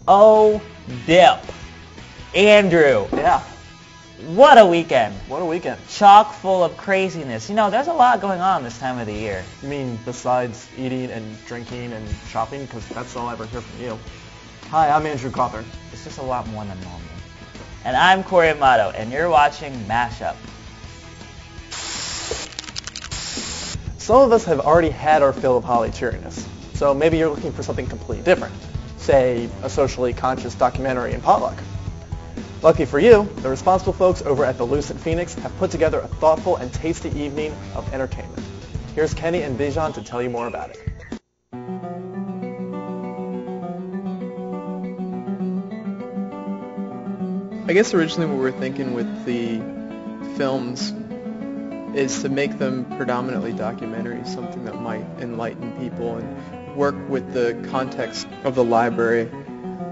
Oh, dip. Andrew. Yeah. What a weekend. What a weekend. Chock full of craziness. You know, there's a lot going on this time of the year. You mean besides eating and drinking and shopping? Because that's all I ever hear from you. Hi, I'm Andrew Cawthorn. It's just a lot more than normal. And I'm Corey Amato, and you're watching MashUp. Some of us have already had our fill of holiday cheeriness, so maybe you're looking for something completely different, say a socially conscious documentary and potluck. Lucky for you, the responsible folks over at the Lucent Phoenix have put together a thoughtful and tasty evening of entertainment. Here's Kenny and Bijan to tell you more about it. I guess originally what we were thinking with the films is to make them predominantly documentaries, something that might enlighten people and work with the context of the library.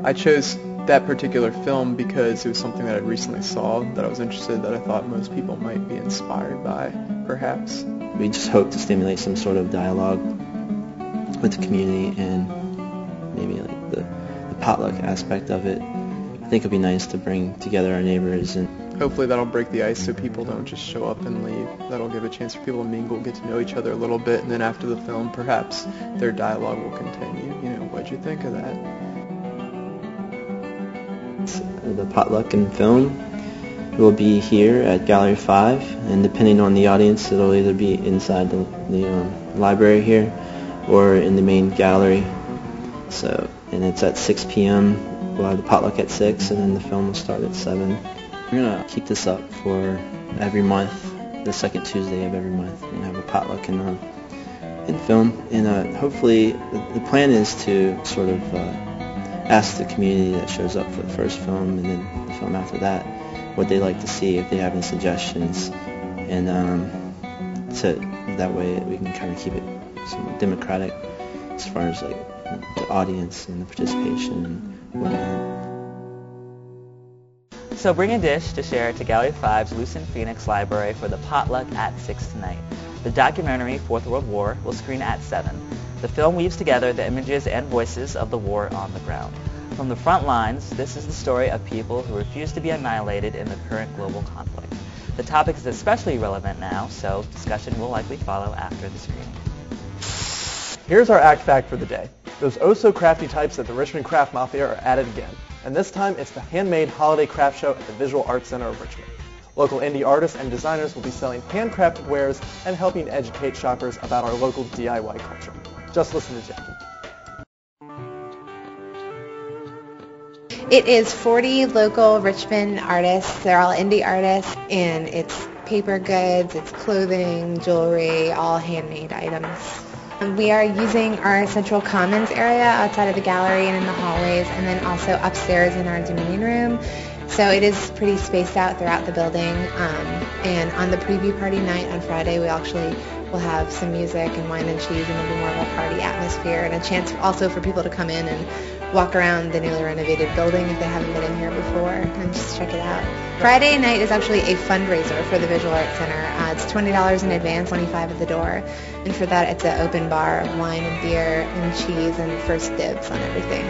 I chose that particular film because it was something that I recently saw that I was interested, that I thought most people might be inspired by, perhaps. We just hope to stimulate some sort of dialogue with the community and maybe like the potluck aspect of it. I think it'd be nice to bring together our neighbors, and hopefully that'll break the ice so people don't just show up and leave. That'll give a chance for people to mingle, get to know each other a little bit, and then after the film, perhaps their dialogue will continue. You know, what'd you think of that? the potluck and film will be here at Gallery 5, and depending on the audience, it'll either be inside the library here or in the main gallery. So, and it's at 6 p.m. We'll have the potluck at 6, and then the film will start at 7. We're going to keep this up for every month, the second Tuesday of every month. We're going to have a potluck and film. And hopefully, the plan is to sort of ask the community that shows up for the first film and then the film after that what they like to see, if they have any suggestions. And so that way we can kind of keep it somewhat democratic as far as like the audience and the participation and whatnot. So bring a dish to share to Gallery 5's Lucent Phoenix Library for the potluck at 6 tonight. The documentary, Fourth World War, will screen at 7. The film weaves together the images and voices of the war on the ground. From the front lines, this is the story of people who refuse to be annihilated in the current global conflict. The topic is especially relevant now, so discussion will likely follow after the screening. Here's our act fact for the day. Those oh-so-crafty types at the Richmond Craft Mafia are at it again. And this time, it's the Handmade Holiday Craft Show at the Visual Arts Center of Richmond. Local indie artists and designers will be selling handcrafted wares and helping educate shoppers about our local DIY culture. Just listen to Jackie. It is 40 local Richmond artists. They're all indie artists, and it's paper goods, it's clothing, jewelry, all handmade items. We are using our central commons area outside of the gallery and in the hallways, and then also upstairs in our Dominion room. So it is pretty spaced out throughout the building. And on the preview party night on Friday, we actually will have some music and wine and cheese, and it'll be more of a party atmosphere, and a chance also for people to come in and walk around the newly renovated building if they haven't been in here before, and just check it out. Friday night is actually a fundraiser for the Visual Arts Center. It's $20 in advance, $25 at the door, and for that it's an open bar of wine and beer and cheese and first dibs on everything.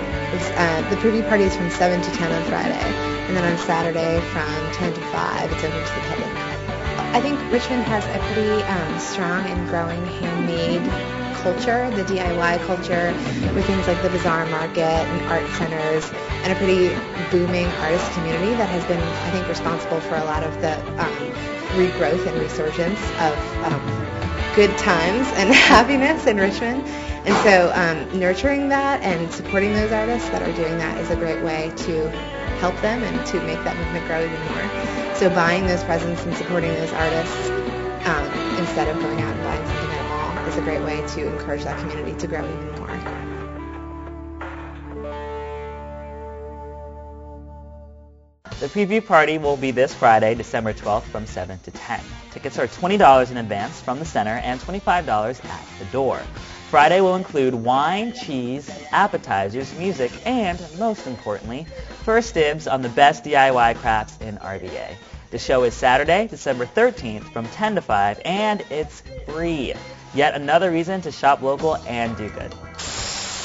The preview party is from 7 to 10 on Friday, and then on Saturday from 10 to 5 it's open to the public. I think Richmond has a pretty strong and growing handmade culture, the DIY culture, with things like the Bazaar Market and art centers, and a pretty booming artist community that has been, I think, responsible for a lot of the regrowth and resurgence of good times and happiness in Richmond. And so nurturing that and supporting those artists that are doing that is a great way to help them and to make that movement grow even more. So buying those presents and supporting those artists instead of going out and buying something at a mall is a great way to encourage that community to grow even more. The preview party will be this Friday, December 12th from 7 to 10. Tickets are $20 in advance from the center and $25 at the door. Friday will include wine, cheese, appetizers, music, and, most importantly, first dibs on the best DIY crafts in RVA. The show is Saturday, December 13th from 10 to 5, and it's free. Yet another reason to shop local and do good.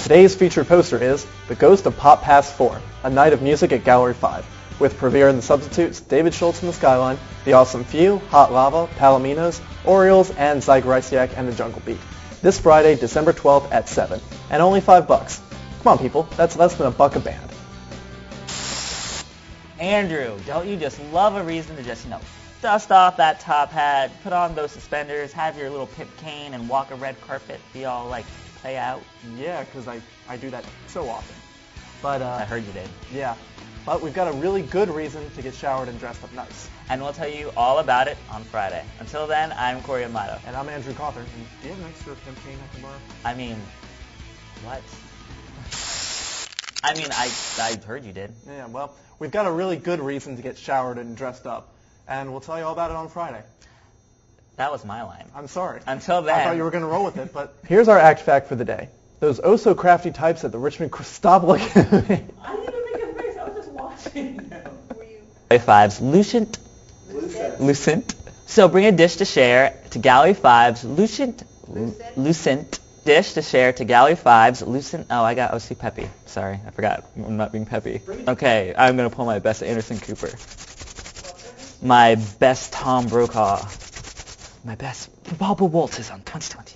Today's featured poster is The Ghost of Pop Pass 4, a night of music at Gallery 5, with Premier and the Substitutes, David Schultz and the Skyline, The Awesome Few, Hot Lava, Palominos, Orioles, and Zygarisiak and the Jungle Beat. This Friday, December 12th at 7, and only $5. Come on, people, that's less than $1 a band. Andrew, don't you just love a reason to just, dust off that top hat, put on those suspenders, have your little pip cane, and walk a red carpet, be all, play out? Yeah, because I do that so often. But I heard you did. Yeah, but we've got a really good reason to get showered and dressed up nice. And we'll tell you all about it on Friday. Until then, I'm Corey Amato. And I'm Andrew Cawthorn. And do you have an extra pimp cane I can borrow? I mean, what? I mean, I heard you did. Yeah, well, we've got a really good reason to get showered and dressed up. And we'll tell you all about it on Friday. That was my line. I'm sorry. Until then. I thought you were going to roll with it, but here's our act fact for the day. Those oh-so-crafty types at the Richmond... Stop looking at me. I didn't even make a face. I was just watching. Gallery 5's Lucent. So bring a dish to share to Gallery 5's Lucent dish to share to Gallery 5's Lucent. Oh, I was too peppy. Sorry, I forgot. I'm not being peppy. Okay, I'm going to pull my best Anderson Cooper. My best Tom Brokaw. My best Bobble Walters on 2020.